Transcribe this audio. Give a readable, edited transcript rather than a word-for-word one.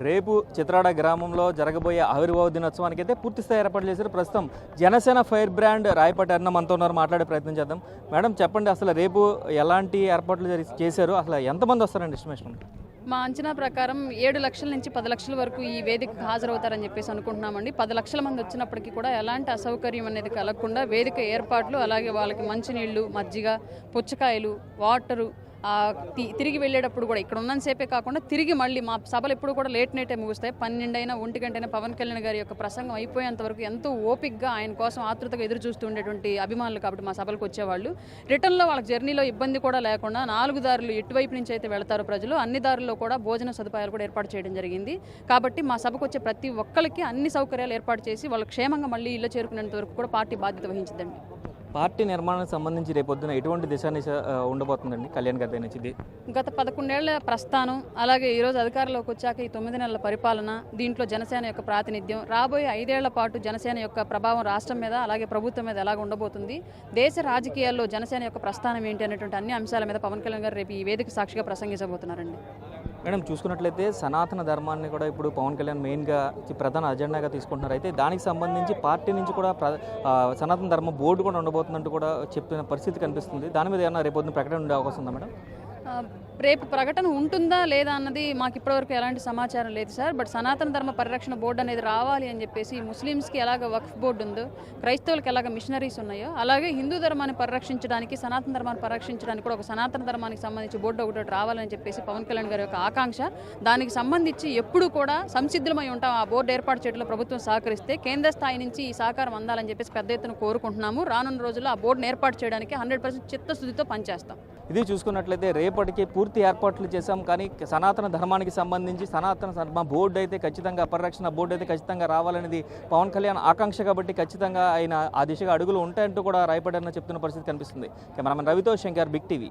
రేపు చిత్రాడ గ్రామంలో జరగబోయే ఆవిర్భావ దినోత్సవానికి అయితే పూర్తి స్థాయి ఏర్పాటు చేశారు. ప్రస్తుతం జనసేన ఫైర్ బ్రాండ్ రాయపాటి అన్న మనతో ఉన్నారు, మాట్లాడే ప్రయత్నం చేద్దాం. మేడం చెప్పండి, అసలు రేపు ఎలాంటి ఏర్పాట్లు చేశారు, అసలు ఎంతమంది వస్తారండి ఎస్టిమేషన్? మా అంచనా ప్రకారం 7 లక్షల నుంచి 10 లక్షల వరకు ఈ వేదికకు హాజరవుతారని చెప్పేసి అనుకుంటున్నామండి. 10 లక్షల మంది వచ్చినప్పటికీ కూడా ఎలాంటి అసౌకర్యం అనేది కలగకుండా వేదిక ఏర్పాట్లు, అలాగే వాళ్ళకి మంచినీళ్లు, మజ్జిగ, పుచ్చకాయలు, వాటరు, తిరిగి వెళ్ళేటప్పుడు కూడా ఇక్కడ ఉన్నంతసేపే కాకుండా తిరిగి మళ్ళీ మా సభలు ఎప్పుడు కూడా లేట్ నైటే ముగుస్తాయి. 12 అయినా 1 గంటైనా పవన్ కళ్యాణ్ గారి యొక్క ప్రసంగం అయిపోయేంత వరకు ఎంతో ఓపిక్గా ఆయన కోసం ఆతృతగా ఎదురు చూస్తూ ఉండేటువంటి అభిమానులు కాబట్టి మా సభలకు వచ్చేవాళ్ళు. రిటర్న్లో వాళ్ళకి జర్నీలో ఇబ్బంది కూడా లేకుండా 4 దారులు ఎటువైపు నుంచి అయితే వెళతారో ప్రజలు అన్ని దారుల్లో కూడా భోజన సదుపాయాలు కూడా ఏర్పాటు చేయడం జరిగింది. కాబట్టి మా సభకు వచ్చే ప్రతి ఒక్కరికి అన్ని సౌకర్యాలు ఏర్పాటు చేసి వాళ్ళు క్షేమంగా మళ్ళీ ఇల్లు చేరుకునేంత వరకు కూడా పార్టీ బాధ్యత వహించిందండి. పార్టీ నిర్మాణానికి సంబంధించి రేపొద్దున ఎటువంటి దిశానిశ ఉండబోతుందండి కళ్యాణ్ గారి నుంచి? గత 11 ఏళ్ల ప్రస్థానం, అలాగే ఈరోజు అధికారంలోకి వచ్చాక ఈ 9 నెలల పరిపాలన, దీంట్లో జనసేన యొక్క ప్రాతినిధ్యం, రాబోయే 5 ఏళ్ల పాటు జనసేన యొక్క ప్రభావం రాష్ట్రం మీద అలాగే ప్రభుత్వం మీద ఎలాగ ఉండబోతుంది, దేశ రాజకీయాల్లో జనసేన యొక్క ప్రస్థానం ఏంటి అనేటువంటి అన్ని అంశాల మీద పవన్ కళ్యాణ్ గారు రేపు ఈ వేదిక సాక్షిగా ప్రసంగించబోతున్నారండి. మేడం చూసుకున్నట్లయితే సనాతన ధర్మాన్ని కూడా ఇప్పుడు పవన్ కళ్యాణ్ మెయిన్గా ప్రధాన అజెండాగా తీసుకుంటున్నారు. అయితే దానికి సంబంధించి పార్టీ నుంచి కూడా సనాతన ధర్మ బోర్డు కూడా ఉండబోతుందంటూ కూడా చెప్తున్న పరిస్థితి కనిపిస్తుంది. దాని మీద ఏమన్నా రేపు ప్రకటన ఉండే అవకాశం ఉందా మేడం? రేపు ప్రకటన ఉంటుందా లేదా అన్నది మాకు ఇప్పటివరకు ఎలాంటి సమాచారం లేదు సార్. బట్ సనాతన ధర్మ పరిరక్షణ బోర్డు అనేది రావాలి అని చెప్పేసి ముస్లిమ్స్కి ఎలాగ వక్ఫ్ బోర్డు ఉందో, క్రైస్తవులకు ఎలాగ మిషనరీస్ ఉన్నాయో, అలాగే హిందూ ధర్మాన్ని పరిరక్షించడానికి, సనాతన ధర్మాన్ని పరిరక్షించడానికి కూడా ఒక సనాతన ధర్మానికి సంబంధించి బోర్డు ఒకటి రావాలని చెప్పేసి పవన్ కళ్యాణ్ గారి యొక్క ఆకాంక్ష. దానికి సంబంధించి ఎప్పుడు కూడా సంసిద్ధమై ఉంటాం. ఆ బోర్డు ఏర్పాటు చేయడంలో ప్రభుత్వం సహకరిస్తే కేంద్ర స్థాయి నుంచి ఈ సహకారం అందాలని చెప్పేసి పెద్ద ఎత్తున కోరుకుంటున్నాము. రానున్న రోజుల్లో ఆ బోర్డును ఏర్పాటు చేయడానికి 100% చిత్తశుద్ధితో పనిచేస్తాం. ఇది చూసుకున్నట్లయితే రేపటికి పూర్తి ఏర్పాట్లు చేశాం, కానీ సనాతన ధర్మానికి సంబంధించి సనాతన ధర్మ బోర్డు అయితే ఖచ్చితంగా, పరిరక్షణ బోర్డు అయితే ఖచ్చితంగా రావాలనేది పవన్ కళ్యాణ్ ఆకాంక్ష. కాబట్టి ఖచ్చితంగా ఆయన ఆ దిశగా అడుగులు ఉంటాయంటూ కూడా రాయపాటి అన్న చెప్తున్న పరిస్థితి కనిపిస్తుంది. కెమెరామెన్ రవితో శంకర్, బిగ్ టీవీ.